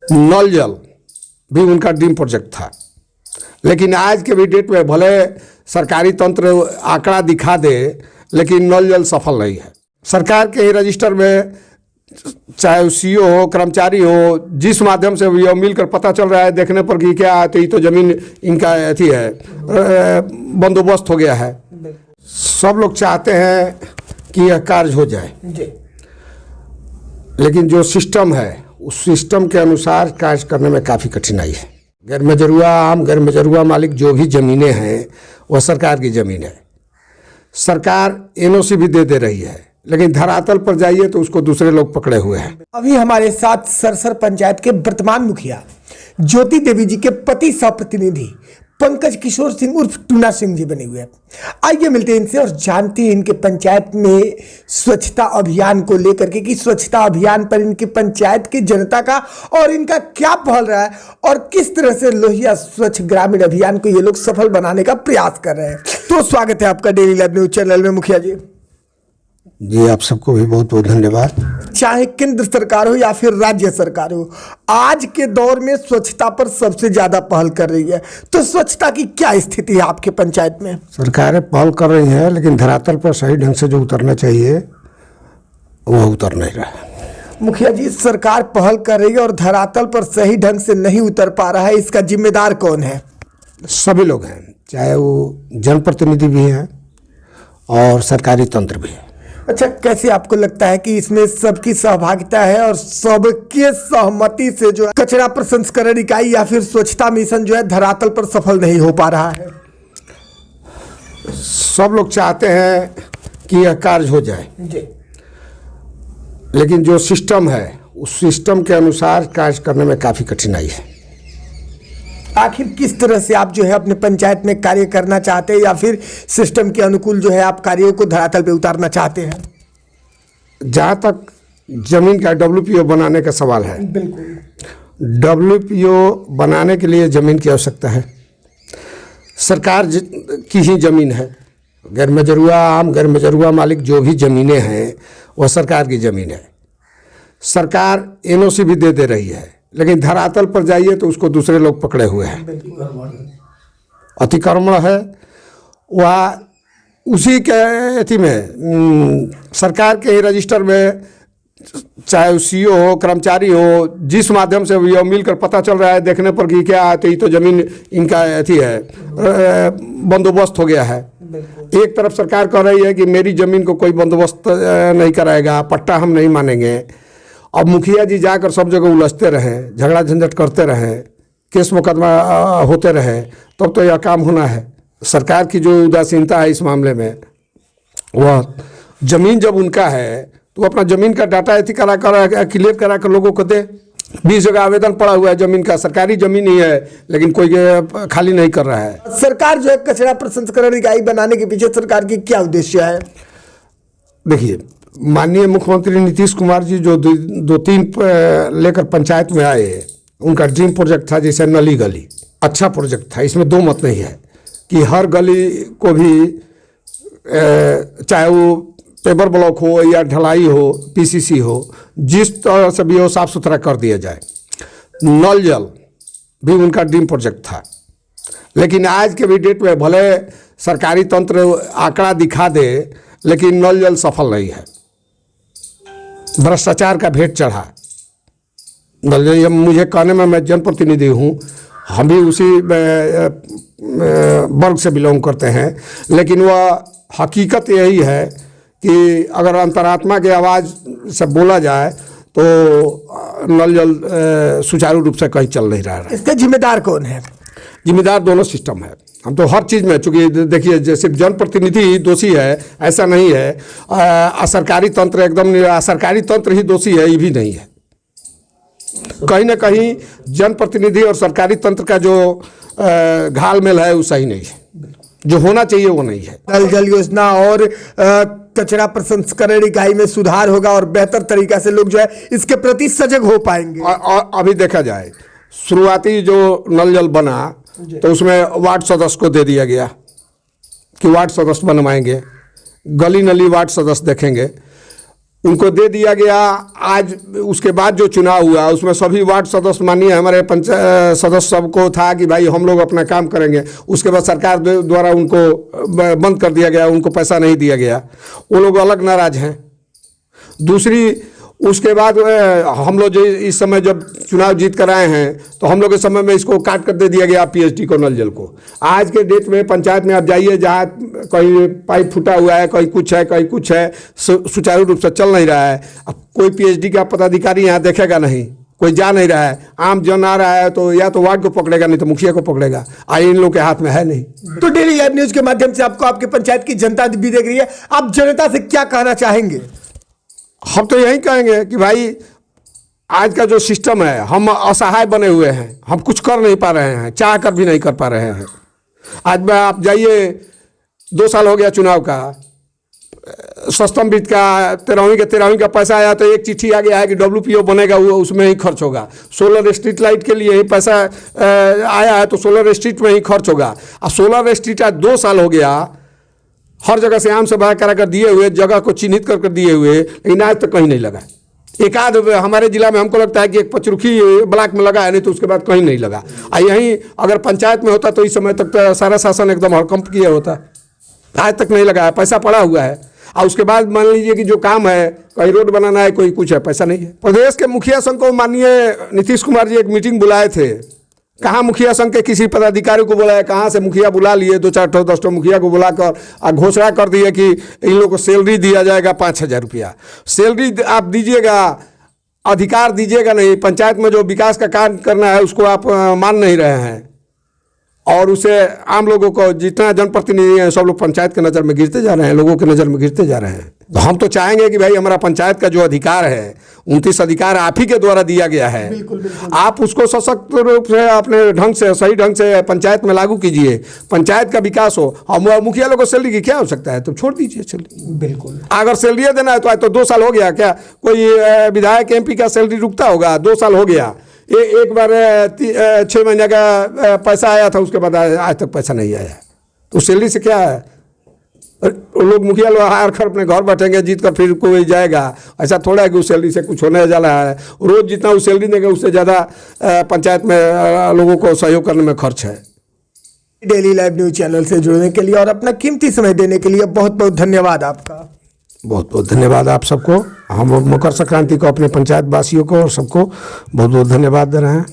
नल जल भी उनका ड्रीम प्रोजेक्ट था, लेकिन आज के भी डेट में भले सरकारी तंत्र आंकड़ा दिखा दे, लेकिन नल जल सफल नहीं है। सरकार के रजिस्टर में चाहे सीईओ हो, कर्मचारी हो, जिस माध्यम से ये मिलकर पता चल रहा है देखने पर कि क्या है, तो ये तो ज़मीन इनका अथी है, बंदोबस्त हो गया है। सब लोग चाहते हैं कि यह कार्य हो जाए, लेकिन जो सिस्टम है उस सिस्टम के अनुसार कार्य करने में काफ़ी कठिनाई है। गैर मजरूआ आम गैर मजरूआ मालिक जो भी ज़मीनें हैं वह सरकार की ज़मीन है। सरकार एनओसी भी दे रही है, लेकिन धरातल पर जाइए तो उसको दूसरे लोग पकड़े हुए हैं। अभी हमारे साथ सरसर पंचायत के वर्तमान मुखिया ज्योति देवी जी के पति सह प्रतिनिधि पंकज किशोर सिंह उर्फ टूना सिंह जी बने हुए हैं। आइए मिलते हैं इनसे और जानते हैं इनके पंचायत में स्वच्छता अभियान को लेकर के कि स्वच्छता अभियान पर इनकी पंचायत की जनता का और इनका क्या पहल रहा है और किस तरह से लोहिया स्वच्छ ग्रामीण अभियान को ये लोग सफल बनाने का प्रयास कर रहे हैं। तो स्वागत है आपका डेली लाइव न्यूज चैनल में मुखिया जी। जी आप सबको भी बहुत बहुत धन्यवाद। चाहे केंद्र सरकार हो या फिर राज्य सरकार हो, आज के दौर में स्वच्छता पर सबसे ज्यादा पहल कर रही है, तो स्वच्छता की क्या स्थिति है आपके पंचायत में? सरकारें पहल कर रही हैं, लेकिन धरातल पर सही ढंग से जो उतरना चाहिए वह उतर नहीं रहा है। मुखिया जी, सरकार पहल कर रही है और धरातल पर सही ढंग से नहीं उतर पा रहा है, इसका जिम्मेदार कौन है? सभी लोग हैं, चाहे वो जनप्रतिनिधि भी हैं और सरकारी तंत्र भी है। अच्छा, कैसे आपको लगता है कि इसमें सबकी सहभागिता है और सबके सहमति से जो कचरा प्रसंस्करण इकाई या फिर स्वच्छता मिशन जो है धरातल पर सफल नहीं हो पा रहा है? सब लोग चाहते हैं कि यह कार्य हो जाए जी, लेकिन जो सिस्टम है उस सिस्टम के अनुसार कार्य करने में काफ़ी कठिनाई है। आखिर किस तरह से आप जो है अपने पंचायत में कार्य करना चाहते हैं या फिर सिस्टम के अनुकूल जो है आप कार्यों को धरातल पे उतारना चाहते हैं? जहाँ तक जमीन का WPO बनाने का सवाल है, बिल्कुल WPO बनाने के लिए ज़मीन की आवश्यकता है। सरकार की ही ज़मीन है। गैर मजरूआ आम गैर मजरूआ मालिक जो भी ज़मीनें हैं वह सरकार की ज़मीन है। सरकार NOC भी दे रही है, लेकिन धरातल पर जाइए तो उसको दूसरे लोग पकड़े हुए हैं। अतिक्रमण है वह उसी के अथी में सरकार के रजिस्टर में चाहे सीईओ हो, कर्मचारी हो, जिस माध्यम से ये मिलकर पता चल रहा है देखने पर कि क्या है, तो ये तो ज़मीन इनका अथी है, बंदोबस्त हो गया है। एक तरफ सरकार कह रही है कि मेरी ज़मीन को कोई बंदोबस्त नहीं कराएगा, पट्टा हम नहीं मानेंगे। अब मुखिया जी जाकर सब जगह उलझते रहें, झगड़ा झंझट करते रहें, केस मुकदमा होते रहे, तब तो यह काम होना है। सरकार की जो उदासीनता है इस मामले में, वह ज़मीन जब उनका है तो अपना ज़मीन का डाटा एथी क्लियर करा कर लोगों को दे। 20 जगह आवेदन पड़ा हुआ है ज़मीन का, सरकारी ज़मीन ही है, लेकिन कोई खाली नहीं कर रहा है। सरकार जो है कचरा प्रसंस्करण इकाई बनाने के पीछे सरकार की क्या उद्देश्य है? देखिए, माननीय मुख्यमंत्री नीतीश कुमार जी जो दो तीन लेकर पंचायत में आए, उनका ड्रीम प्रोजेक्ट था जैसे नली गली। अच्छा प्रोजेक्ट था, इसमें दो मत नहीं है कि हर गली को भी चाहे वो पेपर ब्लॉक हो या ढलाई हो, PCC हो, जिस तरह से भी हो साफ़ सुथरा कर दिया जाए। नल जल भी उनका ड्रीम प्रोजेक्ट था, लेकिन आज के भी डेट में भले सरकारी तंत्र आंकड़ा दिखा दे, लेकिन नल जल सफल नहीं है। भ्रष्टाचार का भेंट चढ़ा नल जल। मुझे कहने में, मैं जनप्रतिनिधि हूँ, हम भी उसी वर्ग से बिलोंग करते हैं, लेकिन वह हकीकत यही है कि अगर अंतरात्मा की आवाज़ से बोला जाए तो नल जल सुचारू रूप से कहीं चल नहीं रहा है। इसका जिम्मेदार कौन है? जिम्मेदार दोनों सिस्टम है। हम तो हर चीज़ में, चूँकि देखिए जैसे जनप्रतिनिधि ही दोषी है ऐसा नहीं है, सरकारी तंत्र एकदम सरकारी तंत्र ही दोषी है, ये भी नहीं है। कहीं ना कहीं जनप्रतिनिधि और सरकारी तंत्र का जो घालमेल है वो सही नहीं है, जो होना चाहिए वो नहीं है। नल जल योजना और कचरा प्रसंस्करण इकाई में सुधार होगा और बेहतर तरीका से लोग जो है इसके प्रति सजग हो पाएंगे। और अभी देखा जाए, शुरुआती जो नल जल बना तो उसमें वार्ड सदस्य को दे दिया गया कि वार्ड सदस्य बनवाएंगे, गली नली वार्ड सदस्य देखेंगे। उनको दे दिया गया। आज उसके बाद जो चुनाव हुआ उसमें सभी वार्ड सदस्य माननीय हमारे पंचायत सदस्य सबको था कि भाई हम लोग अपना काम करेंगे। उसके बाद सरकार द्वारा उनको बंद कर दिया गया, उनको पैसा नहीं दिया गया, वो लोग अलग नाराज हैं। दूसरी उसके बाद हम लोग जो इस समय जब चुनाव जीत कर आए हैं तो हम लोग के समय में इसको काट कर दे दिया गया पीएचडी को, नल जल को। आज के डेट में पंचायत में आप जाइए, जहाँ कहीं पाइप फूटा हुआ है, कहीं कुछ है, कहीं कुछ है, सुचारू रूप से चल नहीं रहा है। अब कोई पीएचडी का पदाधिकारी यहाँ देखेगा नहीं, कोई जा नहीं रहा है। आम जन आ रहा है तो या तो वार्ड को पकड़ेगा, नहीं तो मुखिया को पकड़ेगा। इन लोग के हाथ में है नहीं। तो डेली लाइव न्यूज के माध्यम से आपको आपके पंचायत की जनता भी देख रही है, आप जनता से क्या कहना चाहेंगे? हम तो यही कहेंगे कि भाई आज का जो सिस्टम है, हम असहाय बने हुए हैं, हम कुछ कर नहीं पा रहे हैं, चाह कर भी नहीं कर पा रहे हैं। आज में आप जाइए, 2 साल हो गया चुनाव का, सस्तम वित्त का 13वीं का पैसा आया तो एक चिट्ठी आ गया है कि WPO बनेगा, वो उसमें ही खर्च होगा। सोलर स्ट्रीट लाइट के लिए ही पैसा आया है तो सोलर स्ट्रीट में ही खर्च होगा। और सोलर स्ट्रीट आज 2 साल हो गया, हर जगह से आम से बड़ा करा कर दिए हुए, जगह को चिन्हित कर दिए हुए, लेकिन आज तक कहीं नहीं लगा। एक आध हमारे जिला में हमको लगता है कि एक पचरुखी ब्लॉक में लगा है, नहीं तो उसके बाद कहीं नहीं लगा। यहीं अगर पंचायत में होता तो इस समय तक तो सारा शासन एकदम हड़कंप किया होता। आज तक नहीं लगा है, पैसा पड़ा हुआ है। और उसके बाद मान लीजिए कि जो काम है, कहीं रोड बनाना है, कोई कुछ है, पैसा नहीं है। प्रदेश के मुखिया संघ को माननीय नीतीश कुमार जी एक मीटिंग बुलाए थे। कहाँ मुखिया संघ के किसी पदाधिकारी को बुलाया, कहाँ से मुखिया बुला लिए, 2-4 10 मुखिया को बुलाकर घोषणा कर दिए कि इन लोगों को सैलरी दिया जाएगा 5,000 रुपया। सैलरी आप दीजिएगा, अधिकार दीजिएगा नहीं। पंचायत में जो विकास का काम करना है उसको आप मान नहीं रहे हैं। और उसे आम लोगों को, जितना जनप्रतिनिधि हैं सब लोग पंचायत के नज़र में गिरते जा रहे हैं, लोगों के नज़र में गिरते जा रहे हैं। तो हम तो चाहेंगे कि भाई हमारा पंचायत का जो अधिकार है, 29 अधिकार आप ही के द्वारा दिया गया है। बिल्कुल, बिल्कुल। आप उसको सशक्त रूप से अपने ढंग से, सही ढंग से पंचायत में लागू कीजिए, पंचायत का विकास हो। हम मुखिया लोगों को सैलरी की क्या हो सकता है, तो छोड़ दीजिए सैलरी। बिल्कुल, अगर सैलरी देना है तो आज तो 2 साल हो गया, क्या कोई विधायक MP का सैलरी रुकता होगा? 2 साल हो गया। एक बार 6 महीने का पैसा आया था, उसके बाद आज तक पैसा नहीं आया। तो सैलरी से क्या है? लोग मुखिया लोग हार कर अपने घर बैठेंगे, जीत कर फिर कोई जाएगा। ऐसा थोड़ा है कि उस सैलरी से कुछ होने जा रहा है। रोज़ जितना उस सैलरी देंगे उससे ज़्यादा पंचायत में लोगों को सहयोग करने में खर्च है। डेली लाइव न्यूज चैनल से जुड़ने के लिए और अपना कीमती समय देने के लिए बहुत बहुत धन्यवाद आपका। बहुत बहुत धन्यवाद आप सबको। हम मकर संक्रांति को अपने पंचायत वासियों को और सबको बहुत बहुत धन्यवाद दे रहे हैं।